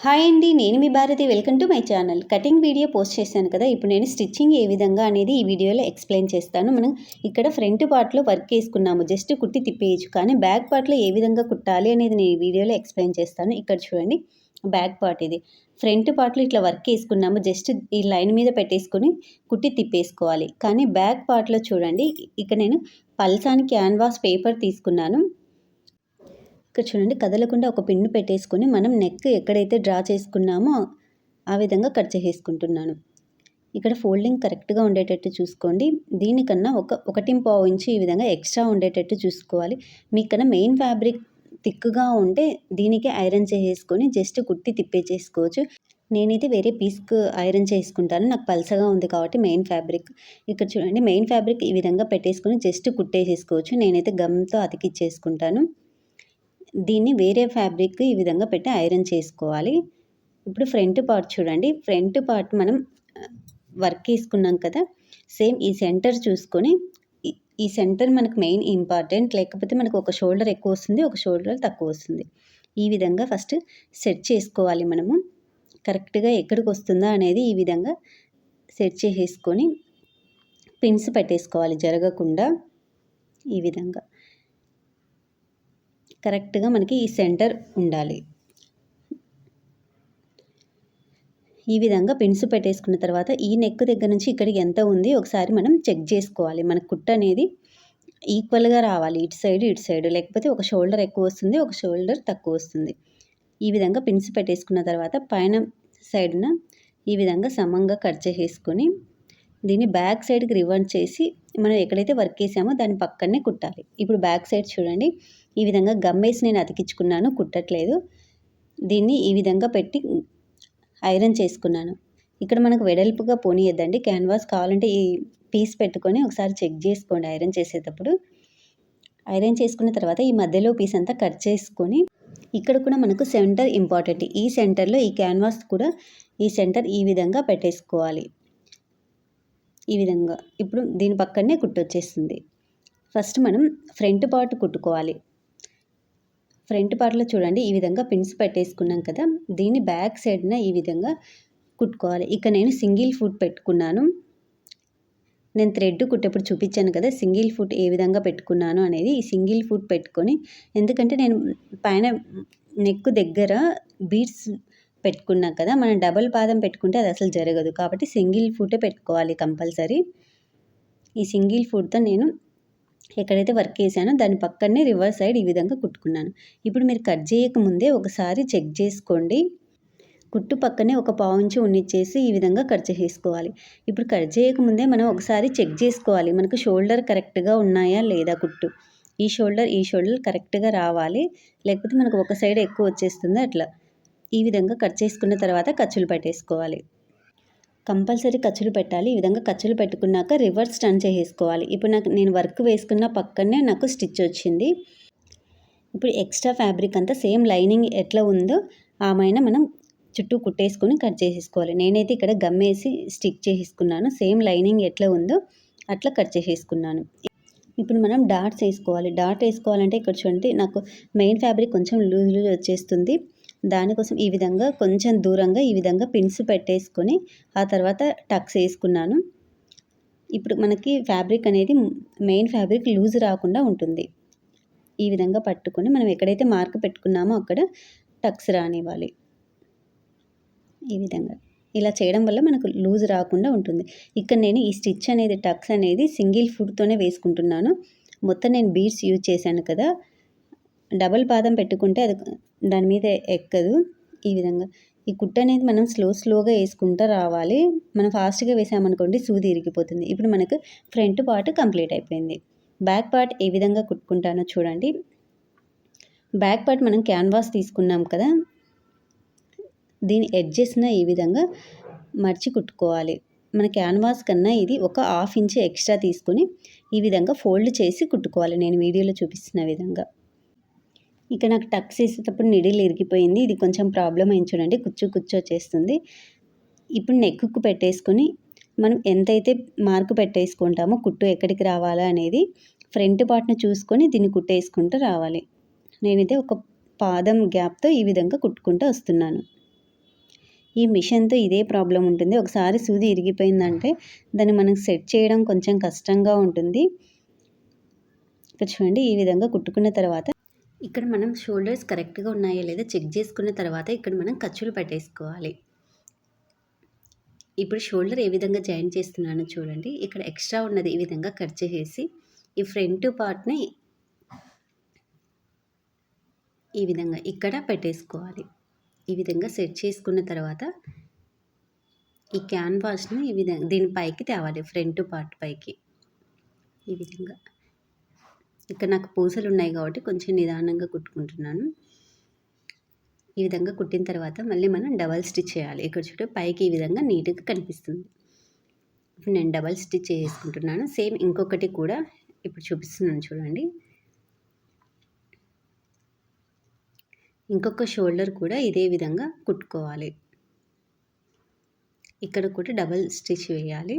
Hi అండి, నేను మీ Bharati. Welcome to my channel. Cutting video post చేశాను కదా. ఇప్పుడు నేను స్టిచ్చింగ్ ఏ విధంగా అనేది ఈ వీడియోలో ఎక్స్ప్లెయిన్ చేస్తాను. మనం ఇక్కడ ఫ్రంట్ పార్ట్లో వర్క్ వేసుకున్నాము, జస్ట్ కుట్టి తిప్పేయచ్చు. కానీ బ్యాక్ పార్ట్లో ఏ విధంగా కుట్టాలి అనేది నేను ఈ వీడియోలో ఎక్స్ప్లెయిన్ చేస్తాను. ఇక్కడ చూడండి, బ్యాక్ పార్ట్ ఇది. ఫ్రంట్ పార్ట్లో ఇట్లా వర్క్ వేసుకున్నాము, జస్ట్ ఈ లైన్ మీద పెట్టేసుకొని కుట్టి తిప్పేసుకోవాలి. కానీ బ్యాక్ పార్ట్లో చూడండి, ఇక్కడ నేను పల్సాని క్యాన్వాస్ పేపర్ తీసుకున్నాను. ఇక్కడ చూడండి, కదలకుండా ఒక పిన్ను పెట్టేసుకొని మనం నెక్ ఎక్కడైతే డ్రా చేసుకున్నామో ఆ విధంగా కట్ చేసేసుకుంటున్నాను. ఇక్కడ ఫోల్డింగ్ కరెక్ట్గా ఉండేటట్టు చూసుకోండి. దీనికన్నా 1.5 ఇంచు ఈ విధంగా ఎక్స్ట్రా ఉండేటట్టు చూసుకోవాలి. మీకన్నా మెయిన్ ఫ్యాబ్రిక్ థిక్గా ఉంటే దీనికి ఐరన్ చేసేసుకొని జస్ట్ కుట్టి తిప్పేసేసుకోవచ్చు. నేనైతే వేరే పీస్కు ఐరన్ చేసుకుంటాను, నాకు పల్సగా ఉంది కాబట్టి మెయిన్ ఫ్యాబ్రిక్. ఇక్కడ చూడండి, మెయిన్ ఫ్యాబ్రిక్ ఈ విధంగా పెట్టేసుకొని జస్ట్ కుట్టేసేసుకోవచ్చు. నేనైతే గమ్తో అతికిచ్చేసుకుంటాను. దీన్ని వేరే ఫ్యాబ్రిక్ ఈ విధంగా పెట్టి ఐరన్ చేసుకోవాలి. ఇప్పుడు ఫ్రంట్ పార్ట్ చూడండి, ఫ్రంట్ పార్ట్ మనం వర్క్ వేసుకున్నాం కదా, సేమ్ ఈ సెంటర్ చూసుకొని, ఈ సెంటర్ మనకు మెయిన్ ఇంపార్టెంట్. లేకపోతే మనకు ఒక షోల్డర్ ఎక్కువ వస్తుంది, ఒక షోల్డర్ తక్కువ వస్తుంది. ఈ విధంగా ఫస్ట్ సెట్ చేసుకోవాలి. మనము కరెక్ట్గా ఎక్కడికి వస్తుందా అనేది ఈ విధంగా సెట్ చేసేసుకొని పిన్స్ పెట్టేసుకోవాలి జరగకుండా. ఈ విధంగా కరెక్ట్గా మనకి ఈ సెంటర్ ఉండాలి. ఈ విధంగా పిన్స్ పెట్టేసుకున్న తర్వాత ఈ నెక్ దగ్గర నుంచి ఇక్కడికి ఎంత ఉంది ఒకసారి మనం చెక్ చేసుకోవాలి. మన కుట్టు అనేది ఈక్వల్గా రావాలి, ఇటు సైడ్. లేకపోతే ఒక షోల్డర్ ఎక్కువ వస్తుంది, ఒక షోల్డర్ తక్కువ వస్తుంది. ఈ విధంగా పిన్స్ పెట్టేసుకున్న తర్వాత పైన సైడ్న ఈ విధంగా సమంగా కట్ చేసేసుకొని దీన్ని బ్యాక్ సైడ్కి రివర్స్ చేసి మనం ఎక్కడైతే వర్క్ వేసామో దాని పక్కనే కుట్టాలి. ఇప్పుడు బ్యాక్ సైడ్ చూడండి, ఈ విధంగా గమ్మేసి నేను అతికించుకున్నాను, కుట్టట్లేదు. దీన్ని ఈ విధంగా పెట్టి ఐరన్ చేసుకున్నాను. ఇక్కడ మనకు వెడల్పుగా పోనీయద్దండి క్యాన్వాస్. కావాలంటే ఈ పీస్ పెట్టుకొని ఒకసారి చెక్ చేసుకోండి ఐరన్ చేసేటప్పుడు. ఐరన్ చేసుకున్న తర్వాత ఈ మధ్యలో పీస్ అంతా కట్ చేసుకొని, ఇక్కడ కూడా మనకు సెంటర్ ఇంపార్టెంట్. ఈ సెంటర్లో ఈ క్యాన్వాస్ కూడా ఈ సెంటర్ ఈ విధంగా పెట్టేసుకోవాలి. ఈ విధంగా ఇప్పుడు దీని పక్కనే కుట్టొచ్చేస్తుంది. ఫస్ట్ మనం ఫ్రంట్ పార్ట్ కుట్టుకోవాలి. ఫ్రంట్ పార్ట్లో చూడండి, ఈ విధంగా పిన్స్ పెట్టేసుకున్నాం కదా, దీన్ని బ్యాక్ సైడ్న ఈ విధంగా కుట్టుకోవాలి. ఇక నేను సింగిల్ ఫుట్ పెట్టుకున్నాను. నేను థ్రెడ్ కుట్టేప్పుడు చూపించాను కదా సింగిల్ ఫుట్ ఏ విధంగా పెట్టుకున్నాను అనేది. ఈ సింగిల్ ఫుట్ పెట్టుకొని, ఎందుకంటే నేను పైన నెక్ దగ్గర బీడ్స్ పెట్టుకున్నా కదా, మనం డబల్ పాదం పెట్టుకుంటే అది అసలు జరగదు. కాబట్టి సింగిల్ ఫుటే పెట్టుకోవాలి కంపల్సరీ. ఈ సింగిల్ ఫుట్తో నేను ఎక్కడైతే వర్క్ చేశానో దాని పక్కనే రివర్స్ సైడ్ ఈ విధంగా కుట్టుకున్నాను. ఇప్పుడు మీరు కట్ చేయకముందే ఒకసారి చెక్ చేసుకోండి. కుట్టు పక్కనే 1/4 ఇంచు ఉన్నిచ్చేసి ఈ విధంగా కట్ చేసేసుకోవాలి. ఇప్పుడు కట్ చేయకముందే మనం ఒకసారి చెక్ చేసుకోవాలి, మనకు షోల్డర్ కరెక్ట్గా ఉన్నాయా లేదా. కుట్టు ఈ షోల్డర్ కరెక్ట్గా రావాలి, లేకపోతే మనకు ఒక సైడ్ ఎక్కువ వచ్చేస్తుంది. అట్లా ఈ విధంగా కట్ చేసుకున్న తర్వాత ఖర్చులు పెట్టేసుకోవాలి. కంపల్సరీ ఖర్చులు పెట్టాలి. ఈ విధంగా ఖర్చులు పెట్టుకున్నాక రివర్స్ టర్న్ చేసేసుకోవాలి. ఇప్పుడు నేను వర్క్ వేసుకున్న పక్కనే నాకు స్టిచ్ వచ్చింది. ఇప్పుడు ఎక్స్ట్రా ఫ్యాబ్రిక్ అంతా సేమ్ లైనింగ్ ఎట్లా ఉందో ఆమెన మనం చుట్టూ కుట్టేసుకొని కట్ చేసేసుకోవాలి. నేనైతే ఇక్కడ గమ్మేసి స్టిక్ చేసేసుకున్నాను. సేమ్ లైనింగ్ ఎట్లా ఉందో అట్లా కట్ చేసేసుకున్నాను. ఇప్పుడు మనం డాట్స్ వేసుకోవాలి. డాట్ వేసుకోవాలంటే ఇక్కడ చూడండి, నాకు మెయిన్ ఫ్యాబ్రిక్ కొంచెం లూజ్ వచ్చేస్తుంది. దానికోసం ఈ విధంగా కొంచెం దూరంగా ఈ విధంగా పిన్స్ పెట్టేసుకొని ఆ తర్వాత టక్స్ వేసుకున్నాను. ఇప్పుడు మనకి ఫ్యాబ్రిక్ అనేది మెయిన్ ఫ్యాబ్రిక్ లూజ్ రాకుండా ఉంటుంది. ఈ విధంగా పట్టుకొని మనం ఎక్కడైతే మార్క్ పెట్టుకున్నామో అక్కడ టక్స్ రానివ్వాలి. ఈ విధంగా ఇలా చేయడం వల్ల మనకు లూజ్ రాకుండా ఉంటుంది. ఇక్కడ నేను ఈ స్టిచ్ అనేది టక్స్ అనేది సింగిల్ ఫుట్తోనే వేసుకుంటున్నాను. మొత్తం నేను బీడ్స్ యూజ్ చేశాను కదా, డబల్ పాదం పెట్టుకుంటే అది దాని మీద ఎక్కదు. ఈ విధంగా ఈ కుట్టు అనేది మనం స్లోగా వేసుకుంటూ రావాలి. మనం ఫాస్ట్గా వేసామనుకోండి సూది ఇరిగిపోతుంది. ఇప్పుడు మనకు ఫ్రంట్ పార్ట్ కంప్లీట్ అయిపోయింది. బ్యాక్ పార్ట్ ఏ విధంగా కుట్టుకుంటానో చూడండి. బ్యాక్ పార్ట్ మనం క్యాన్వాస్ తీసుకున్నాం కదా, దీని ఎడ్జెస్న ఈ విధంగా మర్చి కుట్టుకోవాలి. మన క్యాన్వాస్ కన్నా ఇది 1/2 ఇంచు ఎక్స్ట్రా తీసుకొని ఈ విధంగా ఫోల్డ్ చేసి కుట్టుకోవాలి, నేను వీడియోలో చూపిస్తున్న విధంగా. ఇక్కడ నాకు టక్స్ వేసేటప్పుడు నిడిల్ ఇరిగిపోయింది, ఇది కొంచెం ప్రాబ్లం అయింది చూడండి, కుచ్చు వచ్చేస్తుంది. ఇప్పుడు నెక్కు పెట్టేసుకొని మనం ఎంతైతే మార్కు పెట్టేసుకుంటామో కుట్టు ఎక్కడికి రావాలా అనేది ఫ్రంట్ పార్ట్ని చూసుకొని దీన్ని కుట్టేసుకుంటూ రావాలి. నేనైతే ఒక పాదం గ్యాప్తో ఈ విధంగా కుట్టుకుంటూ వస్తున్నాను. ఈ మిషన్‌తో ఇదే ప్రాబ్లమ్ ఉంటుంది. ఒకసారి సూది ఇరిగిపోయిందంటే దాన్ని మనం సెట్ చేయడం కొంచెం కష్టంగా ఉంటుంది. ఇక్కడ చూడండి ఈ విధంగా కుట్టుకున్న తర్వాత ఇక్కడ మనం షోల్డర్స్ కరెక్ట్‌గా ఉన్నాయో లేదో చెక్ చేసుకున్న తర్వాత ఇక్కడ మనం ఖర్చులు పెట్టేసుకోవాలి. ఇప్పుడు షోల్డర్ ఏ విధంగా జాయిన్ చేస్తున్నానో చూడండి. ఇక్కడ ఎక్స్ట్రా ఉన్నది ఈ విధంగా కట్ చేసేసి ఈ ఫ్రంట్ పార్ట్‌ని ఈ విధంగా ఇక్కడ పెట్టేసుకోవాలి. ఈ విధంగా సెట్ చేసుకున్న తర్వాత ఈ క్యాన్వాస్‌ని ఈ విధంగా దీని పైకి తేవాలి, ఫ్రంట్ పార్ట్ పైకి. ఈ విధంగా ఇక్కడ నాకు పూసలు ఉన్నాయి కాబట్టి కొంచెం నిదానంగా కుట్టుకుంటున్నాను. ఈ విధంగా కుట్టిన తర్వాత మళ్ళీ మనం డబల్ స్టిచ్ చేయాలి. ఇక్కడ చూడు పైకి ఈ విధంగా నీట్‌గా కనిపిస్తుంది. ఇప్పుడు నేను డబల్ స్టిచ్ చేసుకుంటున్నాను. సేమ్ ఇంకొకటి కూడా ఇప్పుడు చూపిస్తున్నాను చూడండి. ఇంకొక షోల్డర్ కూడా ఇదే విధంగా కుట్టుకోవాలి. ఇక్కడ కూడా డబల్ స్టిచ్ వేయాలి.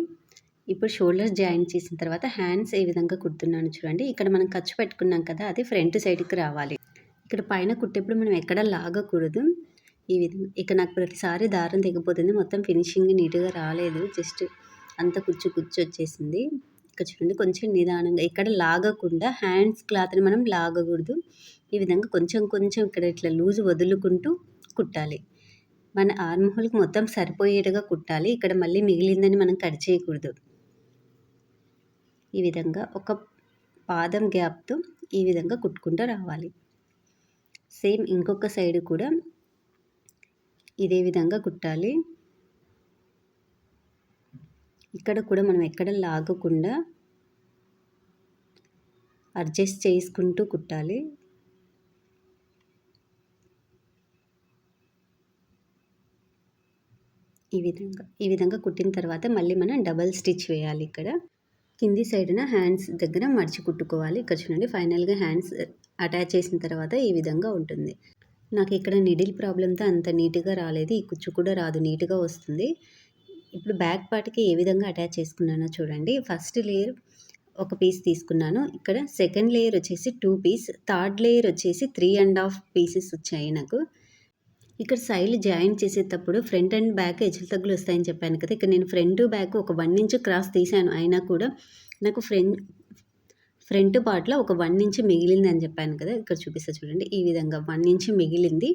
ఇప్పుడు షోల్డర్ జాయిన్ చేసిన తర్వాత హ్యాండ్స్ ఏ విధంగా కుడుతున్నాను చూడండి. ఇక్కడ మనం ఖర్చు పెట్టుకున్నాం కదా, అది ఫ్రంట్ సైడ్కి రావాలి. ఇక్కడ పైన కుట్టేప్పుడు మనం ఎక్కడ లాగకూడదు. ఈ విధంగా ఇక్కడ నాకు ప్రతిసారి దారం తెగిపోతుంది. మొత్తం ఫినిషింగ్ నీట్‌గా రాలేదు. జస్ట్ అంతా కుచ్చు వచ్చేసింది. ఇక్కడ చూడండి కొంచెం నిదానంగా ఇక్కడ లాగకుండా హ్యాండ్స్ క్లాత్‌ని మనం లాగకూడదు. ఈ విధంగా కొంచెం కొంచెం ఇక్కడ ఇట్లా లూజ్ వదులుకుంటూ కుట్టాలి. మన ఆర్మ్ హోల్‌కి మొత్తం సరిపోయేట్టుగా కుట్టాలి. ఇక్కడ మళ్ళీ మిగిలిందని మనం కట్ చేయకూడదు. ఈ విధంగా ఒక పాదం గ్యాప్‌తో ఈ విధంగా కుట్టుకుంటూ రావాలి. సేమ్ ఇంకొక సైడ్ కూడా ఇదే విధంగా కుట్టాలి. ఇక్కడ కూడా మనం ఎక్కడ లాగకుండా అడ్జస్ట్ చేసుకుంటూ కుట్టాలి. ఈ విధంగా కుట్టిన తర్వాత మళ్ళీ మనం డబల్ స్టిచ్ వేయాలి. ఇక్కడ కింది సైడ్న హ్యాండ్స్ దగ్గర మడిచి కుట్టుకోవాలి. ఇక్కడ చూడండి ఫైనల్‌గా హ్యాండ్స్ అటాచ్ చేసిన తర్వాత ఈ విధంగా ఉంటుంది. నాకు ఇక్కడ నిడిల్ ప్రాబ్లమ్‌తో అంత నీట్‌గా రాలేదు. ఈ కుచ్చు కూడా రాదు, నీట్‌గా వస్తుంది. ఇప్పుడు బ్యాక్ పార్ట్‌కి ఏ విధంగా అటాచ్ చేసుకున్నానో చూడండి. ఫస్ట్ లేయర్ ఒక పీస్ తీసుకున్నాను. ఇక్కడ సెకండ్ లేయర్ వచ్చేసి 2 పీస్, థర్డ్ లేయర్ వచ్చేసి 3½ పీసెస్ వచ్చాయి నాకు. ఇక్కడ సైడ్లు జాయిన్ చేసేటప్పుడు ఫ్రంట్ అండ్ బ్యాక్ హెచ్చులు తగ్గులు వస్తాయని చెప్పాను కదా. ఇక్కడ నేను ఫ్రంట్ బ్యాక్ ఒక 1 ఇంచ్ క్రాస్ తీసాను. అయినా కూడా నాకు ఫ్రంట్ పార్ట్‌లో ఒక 1 ఇంచ్ మిగిలింది అని చెప్పాను కదా. ఇక్కడ చూపిస్తా చూడండి. ఈ విధంగా 1 ఇంచ్ మిగిలింది.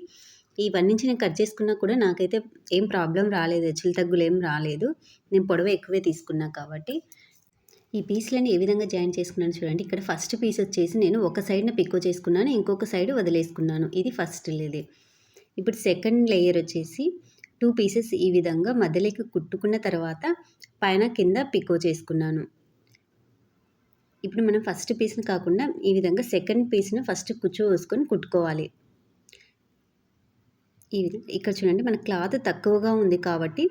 ఈ 1 ఇంచ్ నేను కట్ చేసుకున్నా కూడా నాకైతే ఏం ప్రాబ్లం రాలేదు. హెచ్చులు తగ్గులు ఏం రాలేదు. నేను పొడవు ఎక్కువే తీసుకున్నా కాబట్టి. ఈ పీస్‌లని ఏ విధంగా జాయిన్ చేసుకున్నాను చూడండి. ఇక్కడ ఫస్ట్ పీస్ వచ్చేసి నేను ఒక సైడ్‌న పికో చేసుకున్నాను. ఇంకొక సైడ్ వదిలేసుకున్నాను. ఇది ఫస్ట్ లేది. ఇప్పుడు సెకండ్ లేయర్ వచ్చేసి 2 పీసెస్ ఈ విధంగా మధ్యలోకి కుట్టుకున్న తర్వాత పైన కింద పికో చేసుకున్నాను. ఇప్పుడు మనం ఫస్ట్ పీస్‌ని కాకుండా ఈ విధంగా సెకండ్ పీస్‌ని ఫస్ట్ కుచ్చు వేసుకొని కుట్టుకోవాలి. ఈ విధంగా ఇక్కడ చూడండి మన క్లాత్ తక్కువగా ఉంది కాబట్టి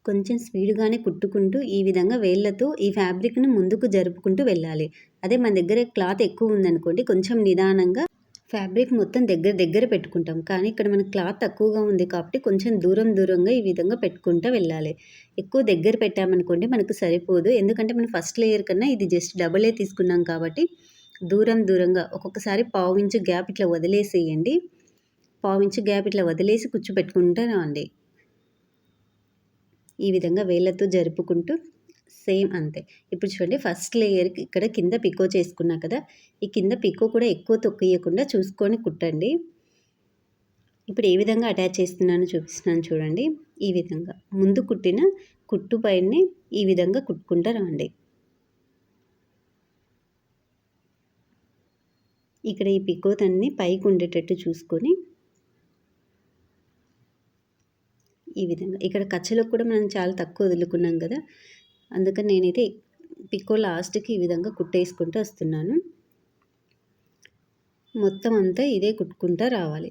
కొంచెం స్పీడ్‌గానే కుట్టుకుంటూ ఈ విధంగా వేళ్ళతో ఈ ఫ్యాబ్రిక్‌ని ముందుకు జరుపుకుంటూ వెళ్ళాలి. అదే మన దగ్గర క్లాత్ ఎక్కువ ఉందనుకోండి కొంచెం నిదానంగా ఫ్యాబ్రిక్ మొత్తం దగ్గర పెట్టుకుంటాం. కానీ ఇక్కడ మనకు క్లాత్ తక్కువగా ఉంది కాబట్టి కొంచెం దూరంగా ఈ విధంగా పెట్టుకుంటూ వెళ్ళాలి. ఎక్కువ దగ్గర పెట్టామనుకోండి మనకు సరిపోదు. ఎందుకంటే మనం ఫస్ట్ లేయర్ కన్నా ఇది జస్ట్ డబులే తీసుకున్నాం కాబట్టి దూరంగా ఒక్కొక్కసారి పావు ఇంచు గ్యాప్ ఇట్లా వదిలేసేయండి. పావు ఇంచు గ్యాప్ ఇట్లా వదిలేసి కుచ్చు పెట్టుకుంటూ రండి. ఈ విధంగా వేళ్ళతో జరుపుకుంటూ సేమ్ అంతే. ఇప్పుడు చూడండి ఫస్ట్ లేయర్‌కి ఇక్కడ కింద పికో చేసుకున్నా కదా. ఈ కింద పికో కూడా ఎక్కువ తొక్కియకుండా చూసుకొని కుట్టండి. ఇప్పుడు ఏ విధంగా అటాచ్ చేస్తున్నానో చూపిస్తున్నాను చూడండి. ఈ విధంగా ముందు కుట్టిన కుట్టు పైనే ఈ విధంగా కుట్టుకుంటూ రండి. ఇక్కడ ఈ పికోతన్ని పైకి ఉండేటట్టు చూసుకొని ఈ విధంగా ఇక్కడ ఖర్చులకు కూడా మనం చాలా తక్కువ వదులుకున్నాం కదా. అందుకని నేనైతే పికో లాస్ట్‌కి ఈ విధంగా కుట్టేసుకుంటూ వస్తున్నాను. మొత్తం అంతా ఇదే కుట్టుకుంటూ రావాలి.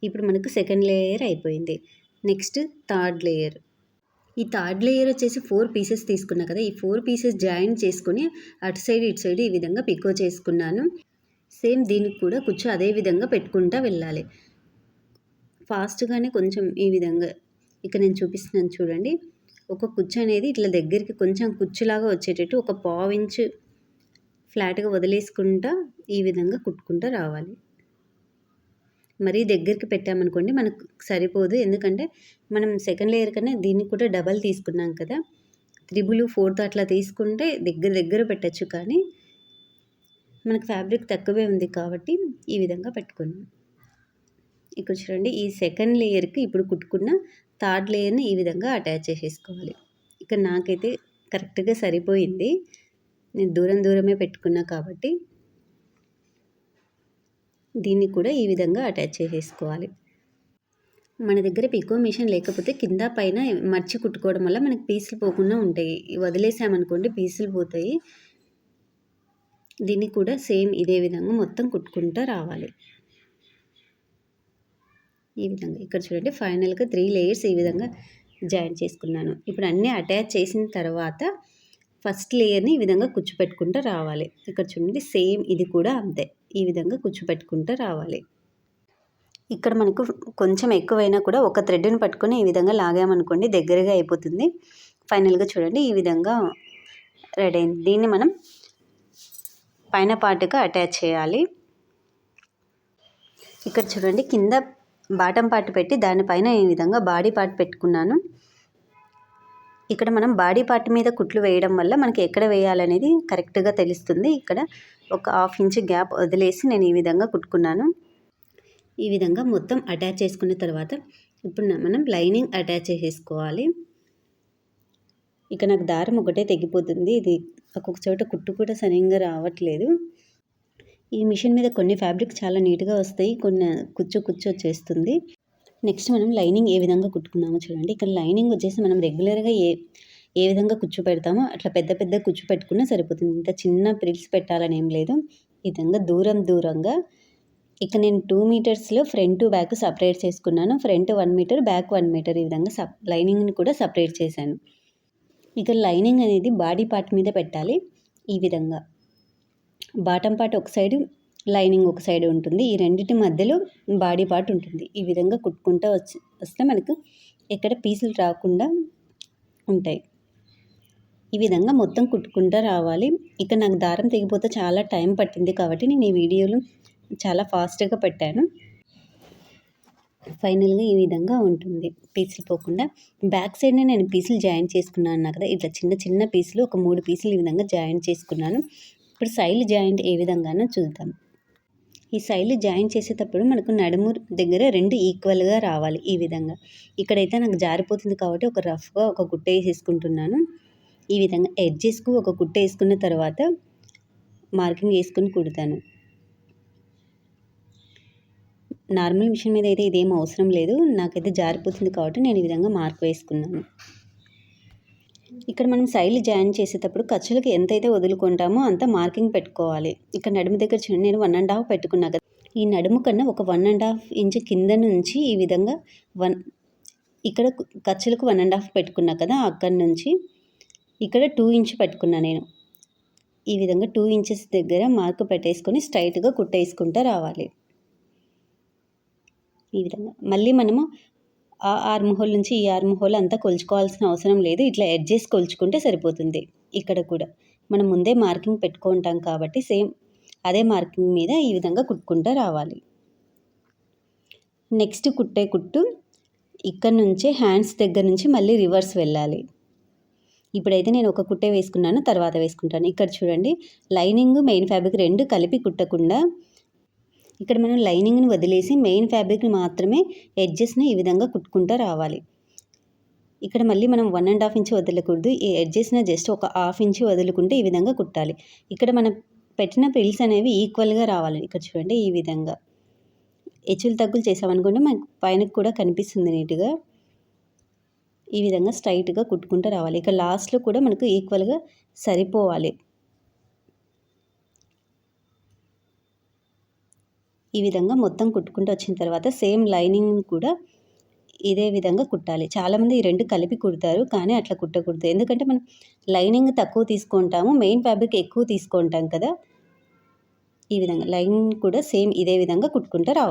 ఇప్పుడు మనకు సెకండ్ లేయర్ అయిపోయింది. Next third layer. ఈ థర్డ్ లేయర్ వచ్చేసి 4 పీసెస్ తీసుకున్నా కదా. ఈ 4 పీసెస్ జాయిన్ చేసుకొని అటు సైడ్ ఇటు సైడ్ ఈ విధంగా పికో చేసుకున్నాను. సేమ్ దీనికి కూడా కుచ్చు అదే విధంగా పెట్టుకుంటూ వెళ్ళాలి. ఫాస్ట్‌గానే కొంచెం ఈ విధంగా ఇక్కడ నేను చూపిస్తున్నాను చూడండి. ఒక కుచ్చు అనేది ఇట్లా దగ్గరికి కొంచెం కుచ్చులాగా వచ్చేటట్టు ఒక పావు ఇంచు ఫ్లాట్‌గా వదిలేసుకుంటా ఈ విధంగా కుట్టుకుంటూ రావాలి. మరీ దగ్గరికి పెట్టామనుకోండి మనకు సరిపోదు. ఎందుకంటే మనం సెకండ్ లేయర్ కన్నా దీన్ని కూడా డబల్ తీసుకున్నాం కదా, 3, 4 అట్లా తీసుకుంటే దగ్గర పెట్టచ్చు. కానీ మనకు ఫ్యాబ్రిక్ తక్కువే ఉంది కాబట్టి ఈ విధంగా పెట్టుకున్నాం. ఇక్కడ చూడండి, ఈ సెకండ్ లేయర్కి ఇప్పుడు కుట్టుకున్న థర్డ్ లేయర్ని ఈ విధంగా అటాచ్ చేసేసుకోవాలి. ఇక్కడ నాకైతే కరెక్ట్గా సరిపోయింది. నేను దూరమే పెట్టుకున్నా కాబట్టి దీన్ని కూడా ఈ విధంగా అటాచ్ చేసేసుకోవాలి. మన దగ్గర పికో మిషన్ లేకపోతే కింద పైన మర్చి కుట్టుకోవడం వల్ల మనకి పీసులు పోకుండా ఉంటాయి. వదిలేసామనుకోండి పీసులు పోతాయి. దీన్ని కూడా సేమ్ ఇదే విధంగా మొత్తం కుట్టుకుంటూ రావాలి. ఈ విధంగా ఇక్కడ చూడండి, ఫైనల్గా 3 లేయర్స్ ఈ విధంగా జాయిన్ చేసుకున్నాను. ఇప్పుడు అన్నీ అటాచ్ చేసిన తర్వాత ఫస్ట్ లేయర్ని ఈ విధంగా కూర్చోపెట్టుకుంటూ రావాలి. ఇక్కడ చూడండి, సేమ్ ఇది కూడా అంతే, ఈ విధంగా కూర్చోపెట్టుకుంటూ రావాలి. ఇక్కడ మనకు కొంచెం ఎక్కువైనా కూడా ఒక థ్రెడ్ని పట్టుకొని ఈ విధంగా లాగామనుకోండి దగ్గరగా అయిపోతుంది. ఫైనల్గా చూడండి, ఈ విధంగా రెడీ అయింది. దీన్ని మనం పైన పార్ట్గా అటాచ్ చేయాలి. ఇక్కడ చూడండి, కింద బాటం పార్ట్ పెట్టి దానిపైన ఈ విధంగా బాడీ పార్ట్ పెట్టుకున్నాను. ఇక్కడ మనం బాడీ పార్ట్ మీద కుట్లు వేయడం వల్ల మనకి ఎక్కడ వేయాలనేది కరెక్ట్గా తెలుస్తుంది. ఇక్కడ ఒక 1/2 ఇంచ్ గ్యాప్ వదిలేసి నేను ఈ విధంగా కుట్టుకున్నాను. ఈ విధంగా మొత్తం అటాచ్ చేసుకున్న తర్వాత ఇప్పుడు మనం లైనింగ్ అటాచ్ చేసేసుకోవాలి. ఇక నాకు దారం ఒకటే తెగిపోతుంది. ఇది ఒక్కొక్క చోట కుట్టు కూడా సరిగ్గా రావట్లేదు. ఈ మిషన్ మీద కొన్ని ఫ్యాబ్రిక్ చాలా నీట్గా వస్తాయి, కొన్ని కుచ్చు వచ్చేస్తుంది. నెక్స్ట్ మనం లైనింగ్ ఏ విధంగా కుట్టుకున్నామో చూడండి. ఇక్కడ లైనింగ్ వచ్చేసి మనం రెగ్యులర్గా ఏ విధంగా కుచ్చు పెడతామో అట్లా పెద్ద కుచ్చు పెట్టుకున్నా సరిపోతుంది. ఇంత చిన్న ప్రిల్స్ పెట్టాలని ఏం లేదు. ఈ విధంగా దూరంగా ఇక్కడ నేను 2 మీటర్స్లో ఫ్రంట్ బ్యాక్ సపరేట్ చేసుకున్నాను. ఫ్రంట్ 1 మీటర్, బ్యాక్ 1 మీటర్, ఈ విధంగా లైనింగ్ని కూడా సపరేట్ చేశాను. ఇక్కడ లైనింగ్ అనేది బాడీ పార్ట్ మీద పెట్టాలి. ఈ విధంగా బాటమ్ పార్ట్ ఒక సైడ్, లైనింగ్ ఒక సైడ్ ఉంటుంది. ఈ రెండింటి మధ్యలో బాడీ పార్ట్ ఉంటుంది. ఈ విధంగా కుట్టుకుంటూ వస్తే మనకు ఎక్కడ పీసులు రాకుండా ఉంటాయి. ఈ విధంగా మొత్తం కుట్టుకుంటూ రావాలి. ఇక్కడ నాకు దారం తెగిపోతే చాలా టైం పట్టింది కాబట్టి నేను ఈ వీడియోలో చాలా ఫాస్ట్గా పెట్టాను. ఫైనల్గా ఈ విధంగా ఉంటుంది, పీసులు పోకుండా. బ్యాక్ సైడ్నే నేను పీసులు జాయిన్ చేసుకున్నాను కదా, ఇట్లా చిన్న పీసులు ఒక 3 పీసులు ఈ విధంగా జాయిన్ చేసుకున్నాను. ఇప్పుడు సైడ్ జాయింట్ ఏ విధంగానో చూద్దాం. ఈ సైడ్లు జాయిన్ చేసేటప్పుడు మనకు నడుము దగ్గర 2 ఈక్వల్గా రావాలి. ఈ విధంగా ఇక్కడైతే నాకు జారిపోతుంది కాబట్టి ఒక రఫ్గా ఒక గుట్ట వేసేసుకుంటున్నాను. ఈ విధంగా ఎడ్జెస్కు ఒక గుట్ట వేసుకున్న తర్వాత మార్కింగ్ వేసుకుని కుడతాను. నార్మల్ మిషన్ మీద అయితే ఇదేం అవసరం లేదు, నాకైతే జారిపోతుంది కాబట్టి నేను ఈ విధంగా మార్క్ వేసుకున్నాను. ఇక్కడ మనం సైడ్లు జాయిన్ చేసేటప్పుడు ఖర్చులకు ఎంతైతే వదులుకుంటామో అంత మార్కింగ్ పెట్టుకోవాలి. ఇక్కడ నడుము దగ్గర చూడండి, నేను 1.5 పెట్టుకున్నా కదా, ఈ నడుము కన్నా ఒక 1.5 ఇంచ్ కింద నుంచి ఈ విధంగా ఇక్కడ ఖర్చులకు 1.5 పెట్టుకున్నా కదా, అక్కడి నుంచి ఇక్కడ 2 ఇంచ్ పెట్టుకున్నా నేను. ఈ విధంగా 2 ఇంచెస్ దగ్గర మార్క్ పెట్టేసుకొని స్ట్రైట్గా కుట్టేసుకుంటూ రావాలి. ఈ విధంగా మళ్ళీ మనము ఆ ఆర్మ్ హోల్ నుంచి ఈ ఆర్మ్ హోల్ అంతా కొలుచుకోవాల్సిన అవసరం లేదు. ఇట్లా ఎడ్జెస్ కొలుచుకుంటే సరిపోతుంది. ఇక్కడ కూడా మనం ముందే మార్కింగ్ పెట్టుకుంటాం కాబట్టి సేమ్ అదే మార్కింగ్ మీద ఈ విధంగా కుట్టుకుంటూ రావాలి. నెక్స్ట్ కుట్టే కుట్టు ఇక్కడ నుంచే హ్యాండ్స్ దగ్గర నుంచి మళ్ళీ రివర్స్ వెళ్ళాలి. ఇప్పుడైతే నేను ఒక కుట్టే వేసుకున్నాను, తర్వాత వేసుకుంటాను. ఇక్కడ చూడండి, లైనింగ్ మెయిన్ ఫ్యాబ్రిక్ 2 కలిపి కుట్టకుండా ఇక్కడ మనం లైనింగ్ని వదిలేసి మెయిన్ ఫ్యాబ్రిక్ని మాత్రమే ఎడ్జెస్ని ఈ విధంగా కుట్టుకుంటూ రావాలి. ఇక్కడ మళ్ళీ మనం 1.5 ఇంచ్ వదలకూడదు. ఈ ఎడ్జెస్ని జస్ట్ ఒక 1/2 ఇంచ్ వదులుకుంటే ఈ విధంగా కుట్టాలి. ఇక్కడ మనం పెట్టిన ప్రిల్స్ అనేవి ఈక్వల్గా రావాలి. ఇక్కడ చూడండి, ఈ విధంగా హెచ్చులు తగ్గులు చేసామనుకుంటే మనకు పైన కూడా కనిపిస్తుంది నీట్గా. ఈ విధంగా స్ట్రైట్గా కుట్టుకుంటూ రావాలి. ఇక లాస్ట్లో కూడా మనకు ఈక్వల్గా సరిపోవాలి. ఈ విధంగా మొత్తం కుట్టుకుంటూ వచ్చిన తర్వాత సేమ్ లైనింగ్ కూడా ఇదే విధంగా కుట్టాలి. చాలామంది ఈ 2 కలిపి కుడతారు, కానీ అట్లా కుట్టకూడదు. ఎందుకంటే మనం లైనింగ్ తక్కువ తీసుకుంటాము, మెయిన్ ఫ్యాబ్రిక్ ఎక్కువ తీసుకుంటాం కదా. ఈ విధంగా లైనింగ్ కూడా సేమ్ ఇదే విధంగా కుట్టుకుంటూ రావాలి.